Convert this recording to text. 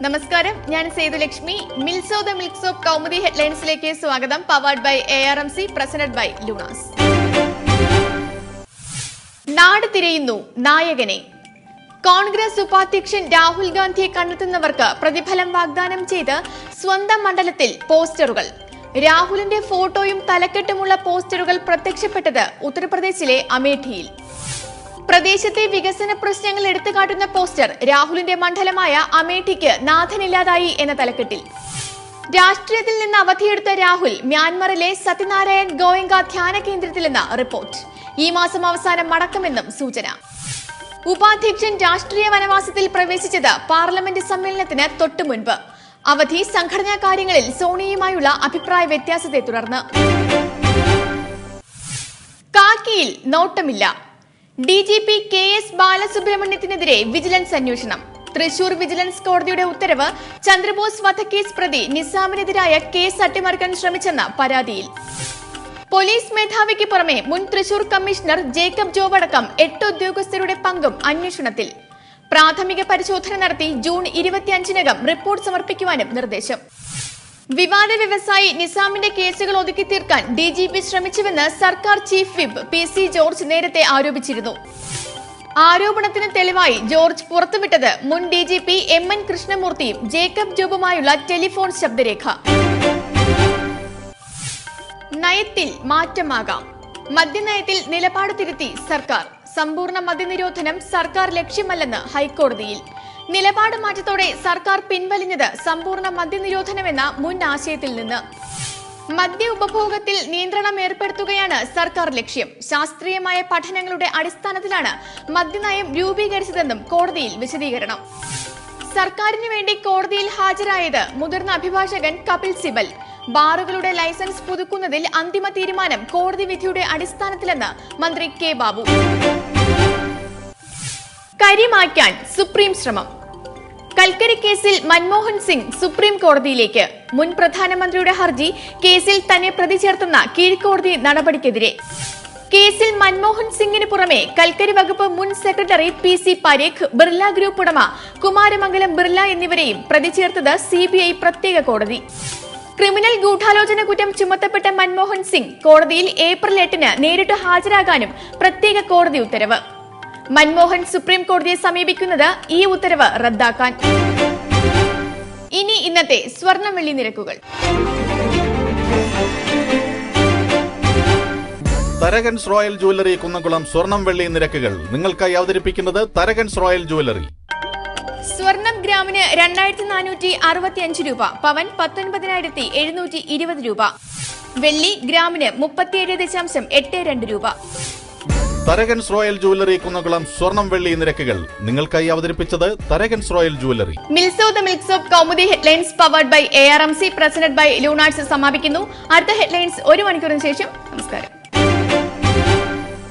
നമസ്കാരം, ഞാൻ സേതുലക്ഷ്മി. മിൽസോ ദ മിൽക്സ് ഓഫ് കൗമുദി ഹെഡ്ലൈൻസിലേക്ക് സ്വാഗതം. Powered by ARMC, presented by Lunas. നാട് തിരയുന്നു നായകനെ. കോൺഗ്രസ് ഉപാധ്യക്ഷൻ രാഹുൽ ഗാന്ധിയെ കണ്ടെത്തുന്നവർക്ക് പ്രതിഫലം വാഗ്ദാനം ചെയ്ത് സ്വന്തം മണ്ഡലത്തിൽ പോസ്റ്ററുകൾ. രാഹുലിന്റെ ഫോട്ടോയും തലക്കെട്ടുമുള്ള പോസ്റ്ററുകൾ പ്രത്യക്ഷപ്പെട്ടത് ഉത്തർപ്രദേശിലെ അമേഠിയിൽ. പ്രദേശത്തെ വികസന പ്രശ്നങ്ങൾ എടുത്തുകാട്ടുന്ന പോസ്റ്റർ രാഹുലിന്റെ മണ്ഡലമായ അമേഠിക്ക് നാഥനില്ലാതായി എന്ന തലക്കെട്ടിൽ. രാഷ്ട്രീയത്തിൽ നിന്ന് അവധിയെടുത്ത രാഹുൽ മ്യാൻമറിലെ സത്യനാരായൺ ഗോയങ്ക ധ്യാന കേന്ദ്രത്തിലെന്ന റിപ്പോർട്ട്. ഈ മാസം അവസാനം മടക്കമെന്നും സൂചന. ഉപാധ്യക്ഷൻ രാഷ്ട്രീയ വനവാസത്തിൽ പ്രവേശിച്ചത് പാർലമെന്റ് സമ്മേളനത്തിന് തൊട്ടു മുൻപ്. അവധി സംഘടനാ കാര്യങ്ങളിൽ സോണിയയുമായുള്ള അഭിപ്രായ വ്യത്യാസത്തെ തുടർന്ന്. കാക്കിയിൽ നോട്ടമില്ല. DGP KS ബാലസുബ്രഹ്മണ്യത്തിനെതിരെ വിജിലൻസ് അന്വേഷണം. തൃശൂർ വിജിലൻസ് കോടതിയുടെ ഉത്തരവ് ചന്ദ്രബോസ് വധക്കേസ് പ്രതി നിസാമിനെതിരായ കേസ് അട്ടിമറിക്കാൻ ശ്രമിച്ചെന്ന പരാതിയിൽ. പോലീസ് മേധാവിക്ക് പുറമെ മുൻ തൃശൂർ കമ്മീഷണർ ജേക്കബ് ജോബ് അടക്കം 8 ഉദ്യോഗസ്ഥരുടെ പങ്കും അന്വേഷണത്തിൽ. പ്രാഥമിക പരിശോധന നടത്തി ജൂൺ 25-നകം റിപ്പോർട്ട് സമർപ്പിക്കുവാനും നിർദ്ദേശം. വിവാദ വ്യവസായി നിസാമിന്റെ കേസുകൾ ഒതുക്കി തീർക്കാൻ DGP ശ്രമിച്ചുവെന്ന് സർക്കാർ ചീഫ് വിപ്പ് PC ജോർജ് നേരത്തെ ആരോപിച്ചിരുന്നു. ആരോപണത്തിന് തെളിവായി ജോർജ് പുറത്തുവിട്ടത് മുൻ DGP MN കൃഷ്ണമൂർത്തിയും ജേക്കബ് ജോബുമായുള്ള ടെലിഫോൺ ശബ്ദരേഖ. നയത്തിൽ മാറ്റമാകാം. മദ്യനയത്തിൽ നിലപാട് തിരുത്തി സർക്കാർ. സമ്പൂർണ്ണ മദ്യനിരോധനം സർക്കാർ ലക്ഷ്യമല്ലെന്ന് ഹൈക്കോടതിയിൽ. നിലപാട് മാറ്റത്തോടെ സർക്കാർ പിൻവലിഞ്ഞത് സമ്പൂർണ്ണ മദ്യനിരോധനമെന്ന മുൻ ആശയത്തിൽ നിന്ന്. മദ്യ ഉപഭോഗത്തിൽ നിയന്ത്രണം ഏർപ്പെടുത്തുകയാണ് സർക്കാർ ലക്ഷ്യം. ശാസ്ത്രീയമായ പഠനങ്ങളുടെ അടിസ്ഥാനത്തിലാണ് മദ്യനയം രൂപീകരിച്ചതെന്നും കോടതിയിൽ വിശദീകരണം. സർക്കാരിന് വേണ്ടി കോടതിയിൽ ഹാജരായത് മുതിർന്ന അഭിഭാഷകൻ കപിൽ സിബൽ. ബാറുകളുടെ ലൈസൻസ് പുതുക്കുന്നതിൽ അന്തിമ തീരുമാനം കോടതി വിധിയുടെ അടിസ്ഥാനത്തിലെന്ന് മന്ത്രി K ബാബു. കരിമായ്ക്കാൻ സുപ്രീം ശ്രമം. കൽക്കരി കേസിൽ മൻമോഹൻ സിംഗ് സുപ്രീം കോടതിയിലേക്ക്. മുൻ പ്രധാനമന്ത്രിയുടെ ഹർജി കേസിൽ തന്നെ പ്രതി ചേർത്തുന്ന കീഴ്ക്കോടതി നടപടിക്കെതിരെ. കേസിൽ മൻമോഹൻ സിംഗിന് പുറമെ കൽക്കരി വകുപ്പ് മുൻ secretary PC Parekh, Birla group ഉടമ കുമാരമംഗലം ബിർല എന്നിവരെയും പ്രതി ചേർത്തത് CBI പ്രത്യേക കോടതി. ക്രിമിനൽ ഗൂഢാലോചന കുറ്റം ചുമത്തപ്പെട്ട മൻമോഹൻ സിംഗ് കോടതിയിൽ ഏപ്രിൽ 8-ന് നേരിട്ട് ഹാജരാകാനും പ്രത്യേക കോടതി ഉത്തരവ്. മൻമോഹൻ സുപ്രീം കോടതിയെ സമീപിക്കുന്നത് ഈ ഉത്തരവ് റദ്ദാക്കാൻ. ഇനി ഇന്നത്തെ സ്വർണം വെള്ളി നിരക്കുകൾ. തരകൻസ് റോയൽ ജുവല്ലറി കുന്നംകുളം സ്വർണം വെള്ളി നിരക്കുകൾ നിങ്ങൾക്കായി അവതരിപ്പിക്കുന്നത് തരകൻസ് റോയൽ ജുവല്ലറി. സ്വർണം ഗ്രാമിന് 2465 രൂപ, പവൻ 19,720 രൂപ, വെള്ളി ഗ്രാമിന് 37.82 രൂപ. തരകൻസ് റോയൽ ജുവല്ലറി കുന്നംകുളം സ്വർണം വെള്ളി നിരക്കുകൾ നിങ്ങൾക്കായി അവതരിപ്പിച്ചത് തരകൻസ് റോയൽ ജുവല്ലറി. മിൽസോ ദ മിൽക്സ് of Kaumudi headlines powered by ARMC, presented by Lunas സമാപിക്കുന്നു. അടുത്ത ഹെഡ്ലൈൻസ് 1 മണിക്കൂറിന് ശേഷം. നമസ്കാരം.